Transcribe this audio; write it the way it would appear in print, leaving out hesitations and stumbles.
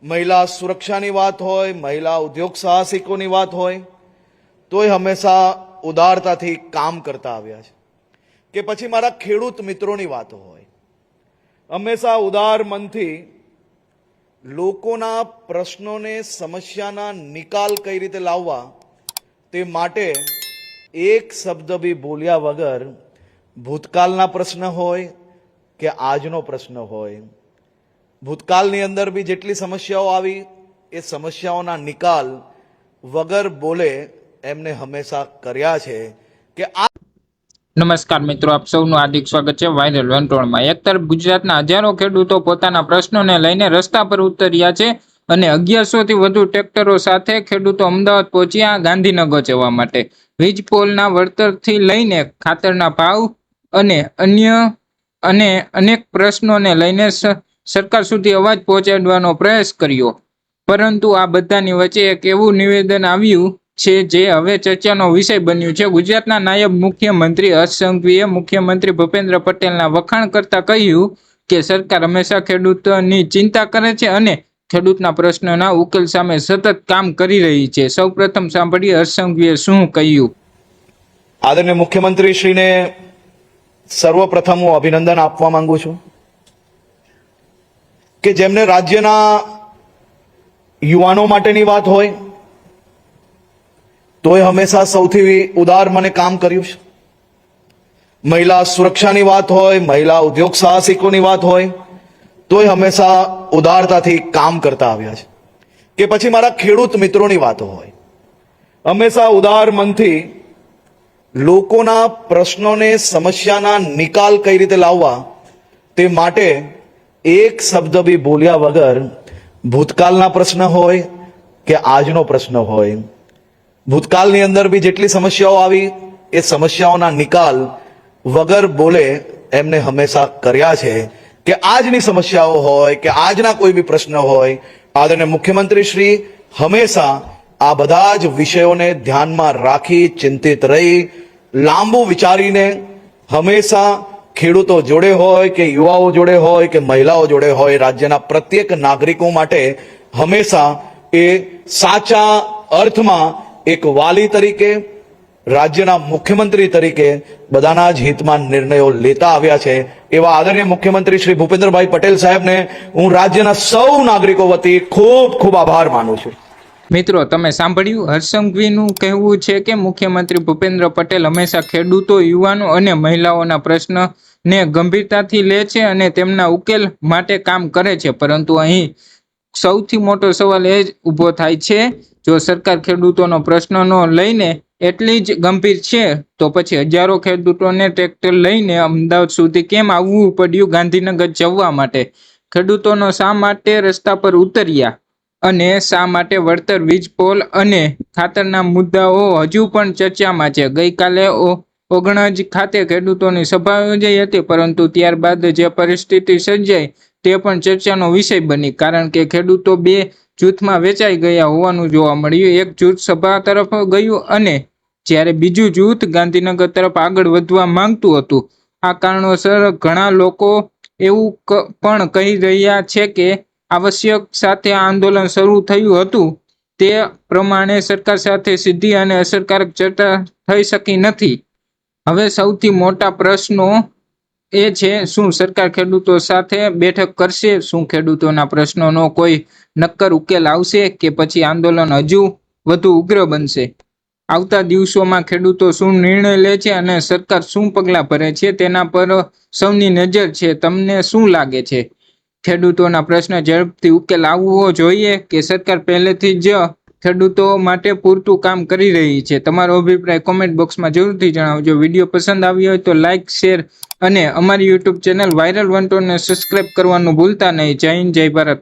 મહિલા સુરક્ષાની વાત હોય, મહિલા ઉદ્યોગ સાહસિકોની વાત હોય, તોય હંમેશા ઉદારતાથી કામ કરતા આવ્યા છે. કે પછી મારા ખેડૂત મિત્રોની વાતો હોય, હંમેશા ઉદાર મનથી લોકોના પ્રશ્નોને, સમસ્યાના નિકાલ કઈ રીતે લાવવા તે માટે એક શબ્દ બી બોલ્યા વગર ભૂતકાળના પ્રશ્ન હોય કે આજનો પ્રશ્ન હોય, ભૂતકાળની અંદર બી જેટલી સમસ્યાઓ આવી એ સમસ્યાઓના નિકાલ વગર બોલે એમને હંમેશા કર્યા છે. કે આ નમસ્કાર મિત્રો, આપ સૌનું હાર્દિક સ્વાગત છે વાયરલ વંટોળમાં. એક તરફ ગુજરાતના હજારો ખેડૂતો પોતાના પ્રશ્નોને લઈને રસ્તા પર ઉતર્યા છે અને 1100 થી વધુ ટ્રેક્ટરો સાથે ખેડૂતો અમદાવાદ પહોંચ્યા ગાંધીનગર જવા માટે. વીજ પોલના વળતરથી લઈને ખાતરના ભાવ અને અનેક પ્રશ્નોને લઈને સરકાર સુધી અવાજ પહોંચાડવાનો પ્રયાસ કર્યો. પરંતુ આ બધાની વચ્ચે એક એવું નિવેદન આવ્યું છે જે હવે ચર્ચાનો વિષય બન્યું છે. ગુજરાતના નાયબ મુખ્યમંત્રી હર્ષ સંઘવીએ મુખ્યમંત્રી ભૂપેન્દ્ર પટેલના વખાણ કરતા કહ્યું કે સરકાર હંમેશા ખેડૂતોની ચિંતા કરે છે અને ખેડૂતના પ્રશ્નોના ઉકેલ સામે સતત કામ કરી રહી છે. સૌપ્રથમ સાંભળીએ હર્ષ સંઘવીએ શું કહ્યું. આદરણીય મુખ્યમંત્રી શ્રીને સર્વપ્રથમ હું અભિનંદન આપવા માંગુ છું કે જેમને રાજ્યના યુવાનો માટેની વાત હોય તોય હંમેશા સૌથી ઉદાર મને કામ કર્યું છે. મહિલા સુરક્ષાની વાત હોય, મહિલા ઉદ્યોગ સાહસિકોની વાત હોય, તોય હંમેશા ઉદારતાથી કામ કરતા આવ્યા છે. કે પછી મારા ખેડૂત મિત્રોની વાતો હોય, હંમેશા ઉદાર મનથી લોકોના પ્રશ્નોને, સમસ્યાના નિકાલ કઈ રીતે લાવવા તે માટે એક શબ્દ બી બોલ્યા વગર ભૂતકાળના પ્રશ્ન હોય કે આજનો પ્રશ્ન હોય, ભૂતકાળની અંદર બી જેટલી સમસ્યાઓ આવી એ સમસ્યાઓના નિકાલ વગર બોલે એમને હંમેશા કર્યા છે. કે આજની સમસ્યાઓ હોય કે આજના કોઈ બી પ્રશ્ન હોય, આદરણીય મુખ્યમંત્રી શ્રી હંમેશા આ બધા જ વિષયોને ધ્યાનમાં રાખી, ચિંતિત રહી, લાંબુ વિચારીને હંમેશા ખેડૂતો જોડે હોય કે યુવાઓ જોડે હોય કે મહિલાઓ જોડે હોય, રાજ્યના પ્રત્યેક નાગરિકો માટે હંમેશા એ સાચા અર્થમાં એક વાલી તરીકે, રાજ્યના મુખ્યમંત્રી તરીકે બધાના જ હિતમાં નિર્ણયો લેતા આવ્યા છે. એવા આદરણીય મુખ્યમંત્રી શ્રી ભૂપેન્દ્રભાઈ પટેલ સાહેબને હું રાજ્યના સૌ નાગરિકો વતી ખૂબ ખૂબ આભાર માનું છું. મિત્રો, તમે સાંભળ્યું. હર્ષ સંઘવીનું કહેવું છે કે મુખ્યમંત્રી ભૂપેન્દ્ર પટેલ હંમેશા ખેડૂતો, યુવાનો અને મહિલાઓના પ્રશ્નને ગંભીરતાથી લે છે અને તેમના ઉકેલ માટે કામ કરે છે. પરંતુ અહીં સૌથી મોટો સવાલ એ જ ઊભો થાય છે, જો સરકાર ખેડૂતોનો પ્રશ્નનો લઈને એટલી જ ગંભીર છે તો પછી હજારો ખેડૂતોને ટ્રેક્ટર લઈને અમદાવાદ સુધી કેમ આવવું પડ્યું ગાંધીનગર જવા માટે? ખેડૂતોનો શા માટે રસ્તા પર ઉતર્યા અને શા માટે વળતર, વીજ પોલ અને ખાતરના મુદ્દાઓ હજુ પણ ચર્ચામાં છે? ગઈકાલે ઓગણજ ખાતે ખેડૂતોની સભા યોજાઈ હતી, પરંતુ ત્યારબાદ જે પરિસ્થિતિ સર્જાઈ તે પણ ચર્ચાનો વિષય બની, કારણ કે ખેડૂતો બે જૂથમાં વેચાઈ ગયા હોવાનું જોવા મળ્યું. એક જૂથ સભા તરફ ગયું અને જ્યારે બીજું જૂથ ગાંધીનગર તરફ આગળ વધવા માંગતું હતું. આ કારણોસર ઘણા લોકો એવું પણ કહી રહ્યા છે કે આવશ્યક સાથે આંદોલન શરૂ થયું હતું તે પ્રમાણે સરકાર સાથે સીધી અને અસરકારક ચર્ચા થઈ શકી નથી. હવે સૌથી મોટા પ્રશ્નો એ છે, શું સરકાર ખેડૂતો સાથે બેઠક કરશે? શું ખેડૂતોના પ્રશ્નોનો કોઈ નક્કર ઉકેલ આવશે કે પછી આંદોલન હજુ વધુ ઉગ્ર બનશે? આવતા દિવસોમાં ખેડૂતો શું નિર્ણય લે છે અને સરકાર શું પગલાં ભરે છે તેના પર સૌની નજર છે. તમને શું લાગે છે? ખેડૂતોના પ્રશ્ન ઝડપથી ઉકેલ આવવો જોઈએ કે સરકાર પહેલેથી જ ખેડૂતો માટે પૂરતું કામ કરી રહી છે? તમારો અભિપ્રાય કોમેન્ટ બોક્સમાં જરૂરથી જણાવજો. વિડીયો પસંદ આવ્યો હોય તો લાઇક, શેર અને અમારી યુટ્યુબ ચેનલ વાયરલ વંટોળને સબસ્ક્રાઇબ કરવાનું ભૂલતા નહીં. જય હિન્દ, જય ભારત.